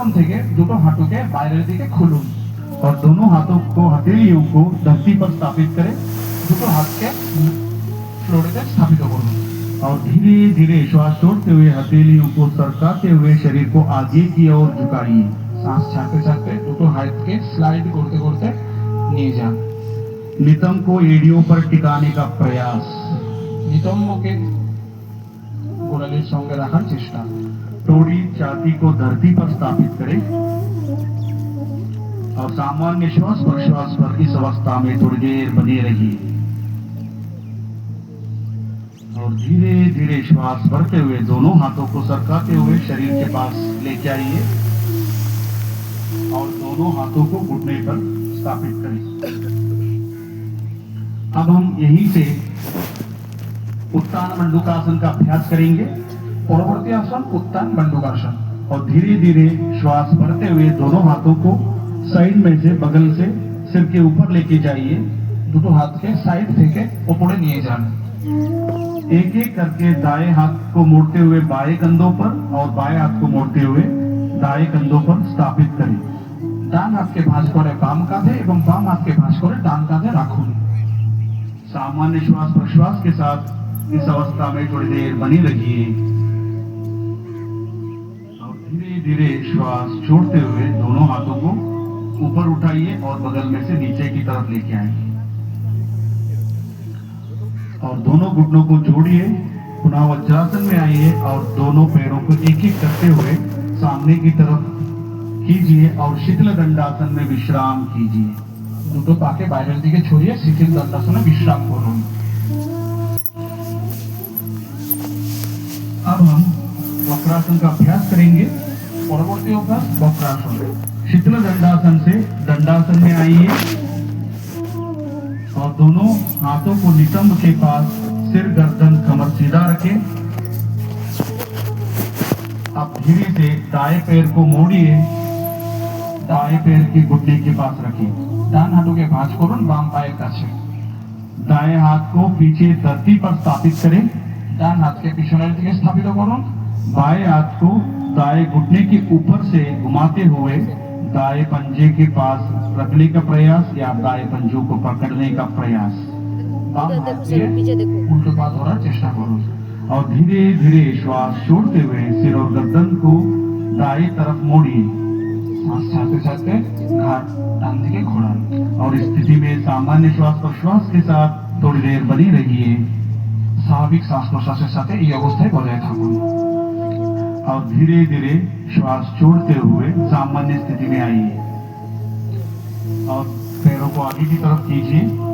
বজ্রাসন থেকে দুটো হাঁটুকে বাইরের দিকে খুলুন और दोनों हाथों को हथेलियों को धरती पर स्थापित करें দুটো হাতকে फ्लोरे स्थापित করুন और धीरे धीरे श्वास छोड़ते हुए हथेलियों को सरकाते हुए शरीर को आगे की ओर झुकाइए सांस ছাড়তে ছাড়তে দুটো হাতকে স্লাইড করতে করতে নিয়ে যান नितंब को एड़ियों पर टिकाने का प्रयास नितंबকে গোড়ালির সঙ্গে রাখার চেষ্টা थोड़ी छाती को धरती पर स्थापित करें और सामान्य श्वास प्रश्वास पर इस अवस्था में थोड़ी देर बने रहिए और धीरे धीरे श्वास भरते हुए दोनों हाथों को सरकाते हुए शरीर के पास लेके आइए और दोनों हाथों को घुटने पर स्थापित करें अब हम यहीं से उत्तान मंडूकासन का अभ्यास करेंगे परवर्ती आसन उत्तान मंडूकासन और धीरे धीरे श्वास भरते हुए दोनों हाथों को साइड में से बगल से सिर के ऊपर लेके जाइए দুটো হাতকে साइड থেকে ऊपर নিয়ে যান एक एक करके दाएं हाथ को मोड़ते हुए बाएं कंधों पर और बाएं हाथ को मोड़ते हुए दाएं कंधों पर स्थापित करें ডান হাতকে ভাঁজ করে বাম কাঁধে এবং বাম হাতকে ভাঁজ করে ডান কাঁধে রাখুন सामान्य श्वास प्रश्वास के साथ इस अवस्था में थोड़ी देर बनी रहिए और धीरे धीरे श्वास छोड़ते हुए दोनों हाथों को ऊपर उठाइए और बगल में से नीचे की तरफ लेके आइए और दोनों घुटनों को जोड़िए पुनः वज्रासन में आइए और दोनों पैरों को एक एक करते हुए सामने की तरफ कीजिए और शिथिल दंडासन में विश्राम कीजिए দুটো পাকে বাইরের দিকে ছড়িয়ে শিথিল দণ্ডাসনে বিশ্রাম করুন अब हम वक्रासन का अभ्यास करेंगे परवर्ती अभ्यास वक्रासन शिथिल दंडासन से दंडासन में आइए और दोनों हाथों को नितंब के पास सिर गर्दन कमर सीधा रखें अब धीरे से दाएं पैर को मोड़िए दाएं पैर की घुटने के पास रखिए ডান হাঁটুকে ভাঁজ করুন বাম পায়ের কাছে दाएं हाथ को पीछे धरती पर स्थापित करें ডান হাতকে পিছনের দিকে স্থাপিত করুন बाएं हाथ को दाएं घुटने के ऊपर से घुमाते हुए दाएं पंजे के पास रखने का प्रयास या दाएं पंजों को पकड़ने का प्रयास बाम हाथ से उल्टो पा धरार चेष्टा करुन और धीरे धीरे श्वास छोड़ते हुए सिर और गर्दन को दाएं तरफ मोड़िए सांस छाड़ते छाड़ते घाट डान दिखे घोड़ान और इस स्थिति में सामान्य श्वास प्रश्वास के साथ थोड़ी देर बनी रहिए स्वाभाविक श्वास प्रश्वास के साथ ये अवस्था बजाय थाकुन और धीरे धीरे श्वास छोड़ते हुए सामान्य स्थिति में आइए और पैरों को आगे की तरफ कीजिए